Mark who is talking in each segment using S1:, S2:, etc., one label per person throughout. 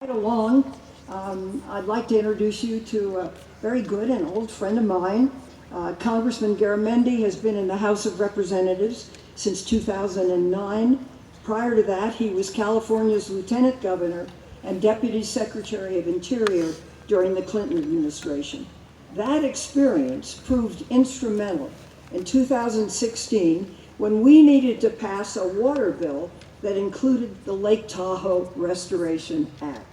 S1: Right along, I'd like to introduce you to a very good and old friend of mine. Congressman Garamendi has been in the House of Representatives since 2009. Prior to that, he was California's Lieutenant Governor and Deputy Secretary of Interior during the Clinton administration. That experience proved instrumental in 2016 when we needed to pass a water bill that included the Lake Tahoe Restoration Act.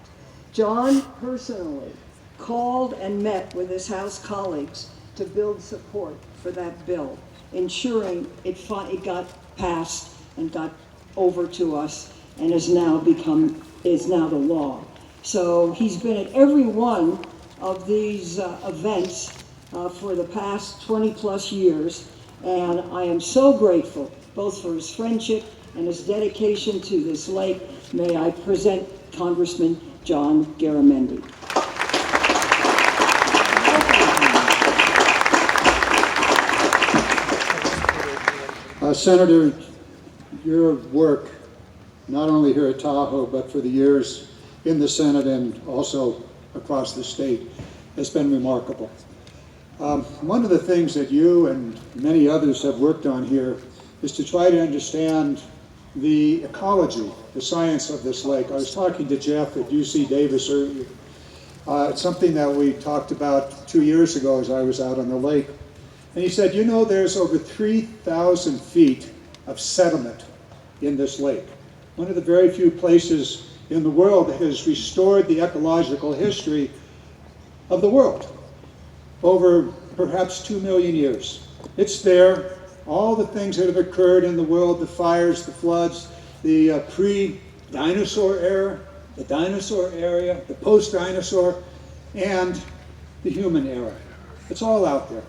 S1: John personally called and met with his House colleagues to build support for that bill, ensuring it got passed and got over to us and is now the law. So he's been at every one of these events for the past 20 plus years, and I am so grateful both for his friendship and his dedication to this lake. May I present Congressman John Garamendi.
S2: Senator, your work, not only here at Tahoe, but for the years in the Senate and also across the state, has been remarkable. One of the things that you and many others have worked on here is to try to understand the ecology, the science of this lake. I was talking to Jeff at UC Davis earlier. It's something that we talked about 2 years ago as I was out on the lake. And he said, you know, there's over 3,000 feet of sediment in this lake. One of the very few places in the world that has restored the ecological history of the world over perhaps 2 million years. It's there. All the things that have occurred in the world, the fires, the floods, the pre-dinosaur era, the dinosaur era, the post-dinosaur, and the human era. It's all out there.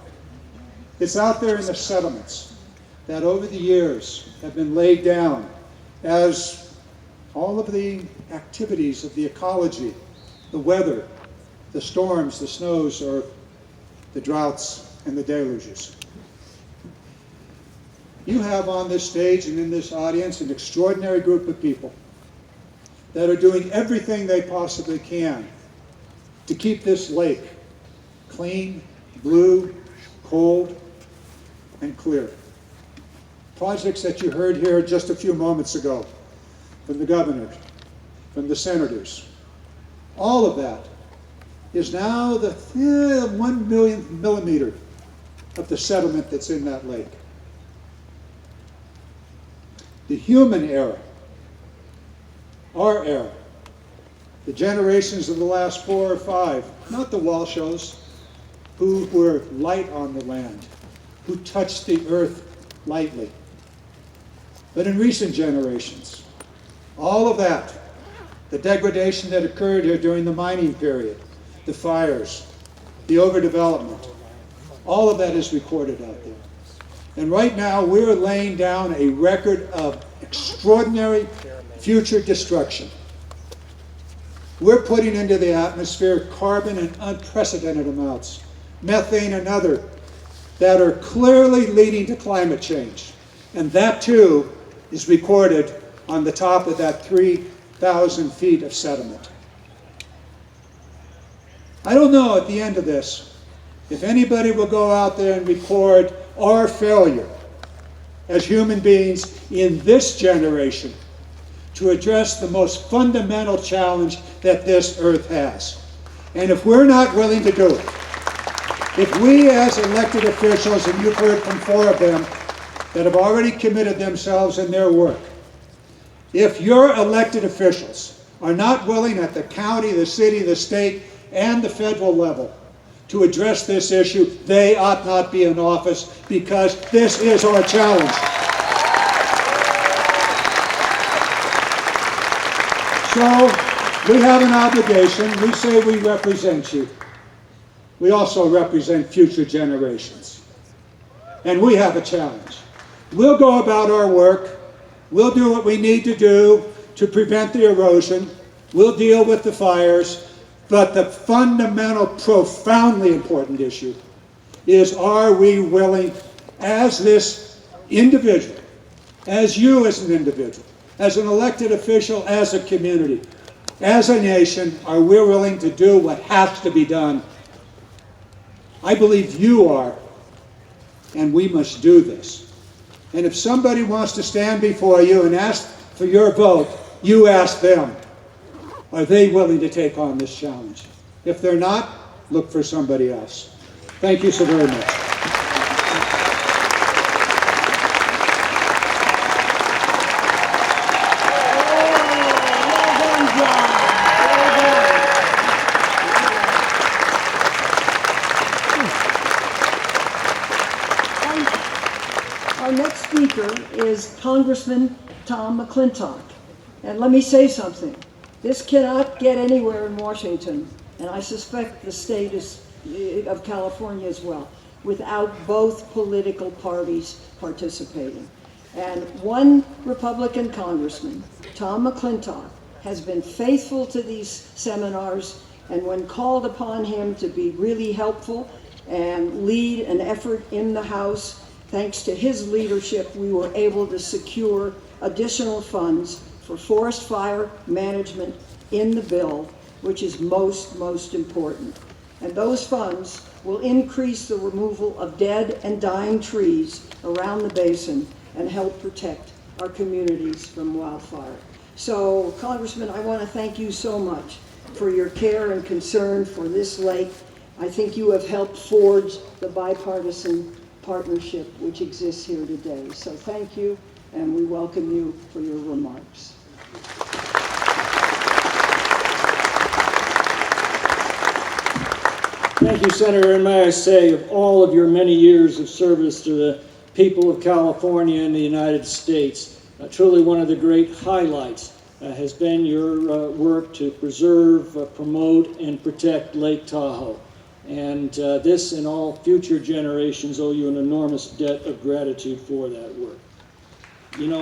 S2: It's out there in the sediments that over the years have been laid down as all of the activities of the ecology, the weather, the storms, the snows, or the droughts and the deluges. You have on this stage and in this audience an extraordinary group of people that are doing everything they possibly can to keep this lake clean, blue, cold, and clear. Projects that you heard here just a few moments ago from the governor, from the senators, all of that is now the 1 millionth millimeter of the sediment that's in that lake. The human era, our era, the generations of the last 4 or 5, not the Walshes, who were light on the land, who touched the earth lightly. But in recent generations, all of that, the degradation that occurred here during the mining period, the fires, the overdevelopment, all of that is recorded out there. And right now, we're laying down a record of extraordinary future destruction. We're putting into the atmosphere carbon in unprecedented amounts, methane and other, that are clearly leading to climate change. And that, too, is recorded on the top of that 3,000 feet of sediment. I don't know at the end of this if anybody will go out there and record our failure as human beings in this generation to address the most fundamental challenge that this earth has. And if we're not willing to do it, if we as elected officials, and you've heard from 4 of them that have already committed themselves in their work, if your elected officials are not willing at the county, the city, the state, and the federal level to address this issue, they ought not be in office, because this is our challenge. So we have an obligation. We say we represent you. We also represent future generations. And we have a challenge. We'll go about our work. We'll do what we need to do to prevent the erosion. We'll deal with the fires. But the fundamental, profoundly important issue is, are we willing, as this individual, as you as an individual, as an elected official, as a community, as a nation, are we willing to do what has to be done? I believe you are, and we must do this. And if somebody wants to stand before you and ask for your vote, you ask them, are they willing to take on this challenge? If they're not, look for somebody else. Thank you so very much.
S1: Our next speaker is Congressman Tom McClintock. And let me say something. This cannot get anywhere in Washington, and I suspect the state of California as well, without both political parties participating. And one Republican congressman, Tom McClintock, has been faithful to these seminars, and when called upon him to be really helpful and lead an effort in the House, thanks to his leadership, we were able to secure additional funds for forest fire management in the bill, which is most important. And those funds will increase the removal of dead and dying trees around the basin and help protect our communities from wildfire. So, Congressman, I want to thank you so much for your care and concern for this lake. I think you have helped forge the bipartisan partnership which exists here today. So thank you, and we welcome you for your remarks.
S3: Thank you, Senator, and may I say, of all of your many years of service to the people of California and the United States, truly one of the great highlights has been your work to preserve, promote, and protect Lake Tahoe. And this and all future generations owe you an enormous debt of gratitude for that work. You know,